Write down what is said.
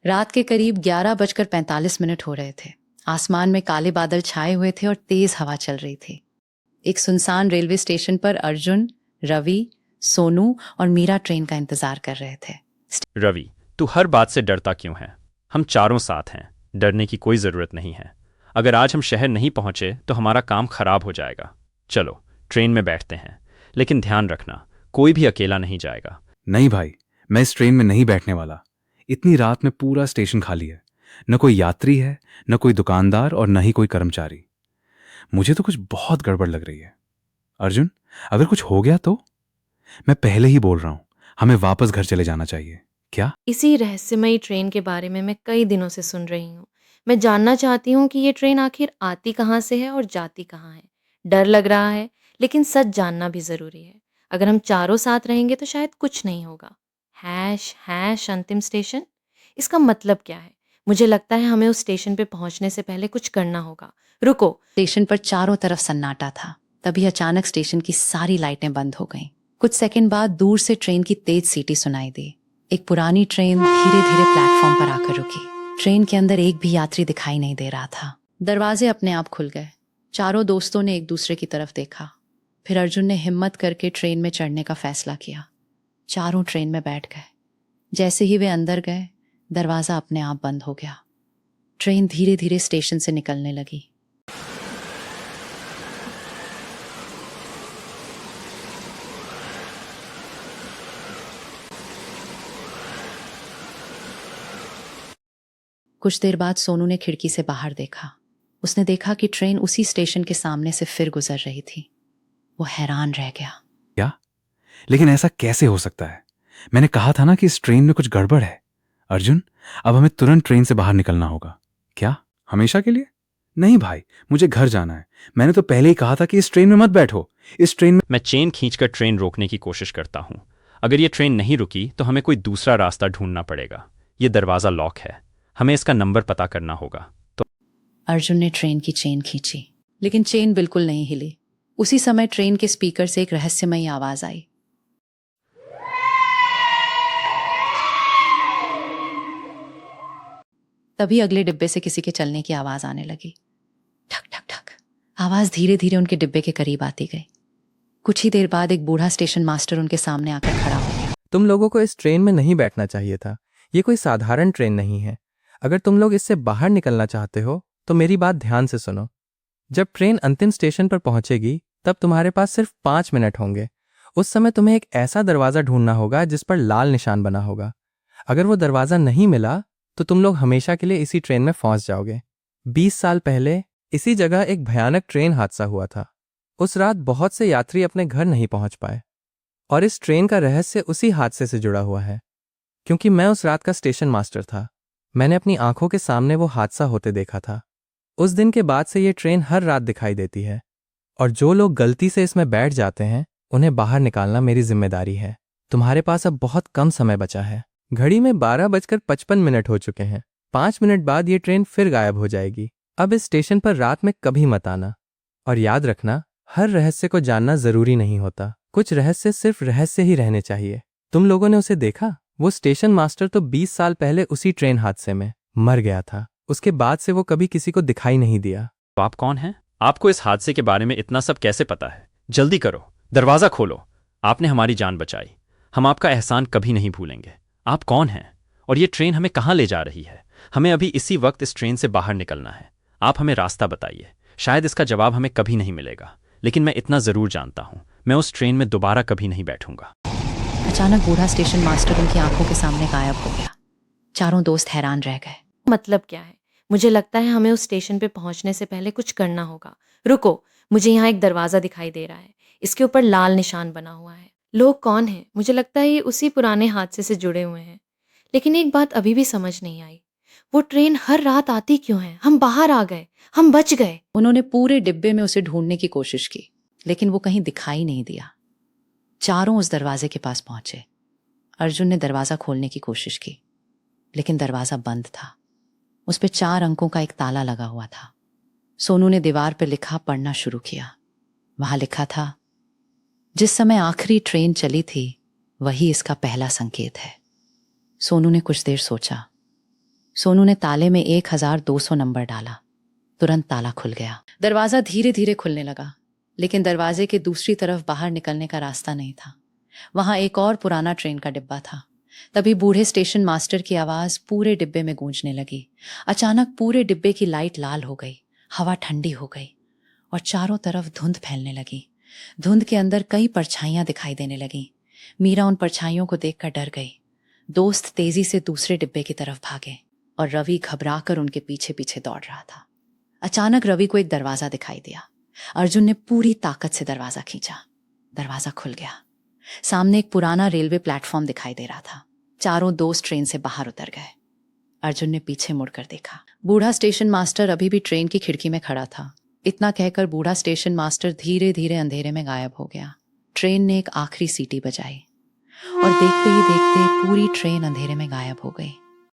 रात के करीब 11:45 हो रहे थे। आसमान में काले बादल छाए हुए थे और तेज हवा चल रही थी। एक सुनसान रेलवे स्टेशन पर अर्जुन, रवि, सोनू और मीरा ट्रेन का इंतजार कर रहे थे। रवि, तू हर बात से डरता क्यों है? हम चारों साथ हैं, डरने की कोई ज़रूरत नहीं है। अगर आज हम शहर नहीं पहुंचे तो हमारा काम खराब हो जाएगा। चलो ट्रेन में बैठते हैं, लेकिन ध्यान रखना कोई भी अकेला नहीं जाएगा। नहीं भाई, मैं इस ट्रेन में नहीं बैठने वाला। इतनी रात में पूरा स्टेशन खाली है। न कोई यात्री है, न कोई दुकानदार और न ही कोई कर्मचारी। मुझे तो कुछ बहुत गड़बड़ लग रही है। अर्जुन, अगर कुछ हो गया तो? मैं पहले ही बोल रहा हूं, हमें वापस घर चले जाना चाहिए। क्या? इसी रहस्यमयी ट्रेन के बारे में मैं कई दिनों से सुन रही हूँ। मैं जानना चाहती हूँ कि ये ट्रेन आखिर आती कहाँ से है और जाती कहाँ है। डर लग रहा है, लेकिन सच जानना भी ज़रूरी है। अगर हम चारों साथ रहेंगे तो शायद कुछ नहीं होगा। हैश हैश अंतिम स्टेशन, इसका मतलब क्या है? मुझे लगता है हमें उस स्टेशन पे पहुंचने से पहले कुछ करना होगा। रुको। स्टेशन पर चारों तरफ सन्नाटा था। तभी अचानक स्टेशन की सारी लाइटें बंद हो गईं। कुछ सेकंड बाद दूर से ट्रेन की तेज सीटी सुनाई दी। एक पुरानी ट्रेन धीरे धीरे प्लेटफॉर्म पर आकर रुकी। ट्रेन के अंदर एक भी यात्री दिखाई नहीं दे रहा था। दरवाजे अपने आप खुल गए। चारों दोस्तों ने एक दूसरे की तरफ देखा। फिर अर्जुन ने हिम्मत करके ट्रेन में चढ़ने का फैसला किया। चारों ट्रेन में बैठ गए। जैसे ही वे अंदर गए, दरवाजा अपने आप बंद हो गया। ट्रेन धीरे धीरे स्टेशन से निकलने लगी। कुछ देर बाद सोनू ने खिड़की से बाहर देखा। उसने देखा कि ट्रेन उसी स्टेशन के सामने से फिर गुजर रही थी। वो हैरान रह गया। क्या? लेकिन ऐसा कैसे हो सकता है? मैंने कहा था ना कि इस ट्रेन में कुछ गड़बड़ है। अर्जुन, अब हमें तुरंत ट्रेन से बाहर निकलना होगा। क्या? हमेशा के लिए? नहीं भाई, मुझे घर जाना है। मैंने तो पहले ही कहा था कि इस ट्रेन में मत बैठो। इस ट्रेन में मैं चेन खींचकर ट्रेन रोकने की कोशिश करता हूँ। अगर ये ट्रेन नहीं रुकी तो हमें कोई दूसरा रास्ता ढूंढना पड़ेगा। ये दरवाज़ा लॉक है, हमें इसका नंबर पता करना होगा। तो अर्जुन ने ट्रेन की चेन खींची, लेकिन चेन बिल्कुल नहीं हिली। उसी समय ट्रेन के स्पीकर से एक रहस्यमयी आवाज आई। तभी अगले डिब्बे से किसी के चलने की आवाज आने लगी। ठक ठक ठक। आवाज धीरे धीरे उनके डिब्बे के करीब आती गई। कुछ ही देर बाद एक बूढ़ा स्टेशन मास्टर उनके सामने आकर खड़ा हो गया। तुम लोगों को इस ट्रेन में नहीं बैठना चाहिए था। ये कोई साधारण ट्रेन नहीं है। अगर तुम लोग इससे बाहर निकलना चाहते हो तो मेरी बात ध्यान से सुनो। जब ट्रेन अंतिम स्टेशन पर पहुंचेगी तब तुम्हारे पास सिर्फ 5 मिनट होंगे। उस समय तुम्हें एक ऐसा दरवाज़ा ढूंढना होगा जिस पर लाल निशान बना होगा। अगर वो दरवाज़ा नहीं मिला तो तुम लोग हमेशा के लिए इसी ट्रेन में फंस जाओगे। 20 साल पहले इसी जगह एक भयानक ट्रेन हादसा हुआ था। उस रात बहुत से यात्री अपने घर नहीं पहुंच पाए और इस ट्रेन का रहस्य उसी हादसे से जुड़ा हुआ है। क्योंकि मैं उस रात का स्टेशन मास्टर था, मैंने अपनी आंखों के सामने वो हादसा होते देखा था। उस दिन के बाद से ये ट्रेन हर रात दिखाई देती है और जो लोग गलती से इसमें बैठ जाते हैं उन्हें बाहर निकालना मेरी जिम्मेदारी है। तुम्हारे पास अब बहुत कम समय बचा है। घड़ी में 12:55 हो चुके हैं। 5 मिनट बाद ये ट्रेन फिर गायब हो जाएगी। अब इस स्टेशन पर रात में कभी मत आना। और याद रखना, हर रहस्य को जानना जरूरी नहीं होता। कुछ रहस्य सिर्फ रहस्य ही रहने चाहिए। तुम लोगों ने उसे देखा? वो स्टेशन मास्टर तो 20 साल पहले उसी ट्रेन हादसे में मर गया था। उसके बाद से वो कभी किसी को दिखाई नहीं दिया। तो आप कौन हैं? आपको इस हादसे के बारे में इतना सब कैसे पता है? जल्दी करो, दरवाज़ा खोलो। आपने हमारी जान बचाई, हम आपका एहसान कभी नहीं भूलेंगे। आप कौन हैं और ये ट्रेन हमें कहाँ ले जा रही है? हमें अभी इसी वक्त इस ट्रेन से बाहर निकलना है। आप हमें रास्ता बताइए। शायद इसका जवाब हमें कभी नहीं मिलेगा, लेकिन मैं इतना ज़रूर जानता हूँ, मैं उस ट्रेन में दोबारा कभी नहीं बैठूंगा। अचानक बूढ़ा स्टेशन मास्टर उनकी आंखों के सामने गायब हो गया। चारों दोस्त हैरान रह गए। मतलब क्या है? मुझे लगता है हमें उस स्टेशन पे पहुंचने से पहले कुछ करना होगा। रुको, मुझे यहाँ एक दरवाज़ा दिखाई दे रहा है। इसके ऊपर लाल निशान बना हुआ है। लोग कौन हैं? मुझे लगता है ये उसी पुराने हादसे से जुड़े हुए हैं। लेकिन एक बात अभी भी समझ नहीं आई, वो ट्रेन हर रात आती क्यों है? हम बाहर आ गए, हम बच गए। उन्होंने पूरे डिब्बे में उसे ढूंढने की कोशिश की, लेकिन वो कहीं दिखाई नहीं दिया। चारों उस दरवाजे के पास पहुंचे। अर्जुन ने दरवाजा खोलने की कोशिश की, लेकिन दरवाजा बंद था। उस पे 4 अंकों का एक ताला लगा हुआ था। सोनू ने दीवार पर लिखा पढ़ना शुरू किया। वहां लिखा था, जिस समय आखिरी ट्रेन चली थी वही इसका पहला संकेत है। सोनू ने कुछ देर सोचा, सोनू ने ताले में 1200 नंबर डाला। तुरंत ताला खुल गया। दरवाजा धीरे धीरे खुलने लगा, लेकिन दरवाजे के दूसरी तरफ बाहर निकलने का रास्ता नहीं था। वहां एक और पुराना ट्रेन का डिब्बा था। तभी बूढ़े स्टेशन मास्टर की आवाज पूरे डिब्बे में गूंजने लगी। अचानक पूरे डिब्बे की लाइट लाल हो गई, हवा ठंडी हो गई और चारों तरफ धुंध फैलने लगी। धुंध के अंदर कई परछाइयां दिखाई देने लगी। मीरा उन परछाइयों को देखकर डर गई। दोस्त तेजी से दूसरे डिब्बे की तरफ भागे और रवि घबराकर उनके पीछे पीछे दौड़ रहा था। अचानक रवि को एक दरवाजा दिखाई दिया। अर्जुन ने पूरी ताकत से दरवाजा खींचा। दरवाजा खुल गया। सामने एक पुराना रेलवे प्लेटफॉर्म दिखाई दे रहा था। चारों दोस्त ट्रेन से बाहर उतर गए। अर्जुन ने पीछे मुड़कर देखा। बूढ़ा स्टेशन मास्टर अभी भी ट्रेन की खिड़की में खड़ा था। इतना कहकर बूढ़ा स्टेशन मास्टर धीरे धीरे अंधेरे में गायब हो गया। ट्रेन ने एक आखिरी सीटी बजाई और देखते ही देखते पूरी ट्रेन अंधेरे में गायब हो गई।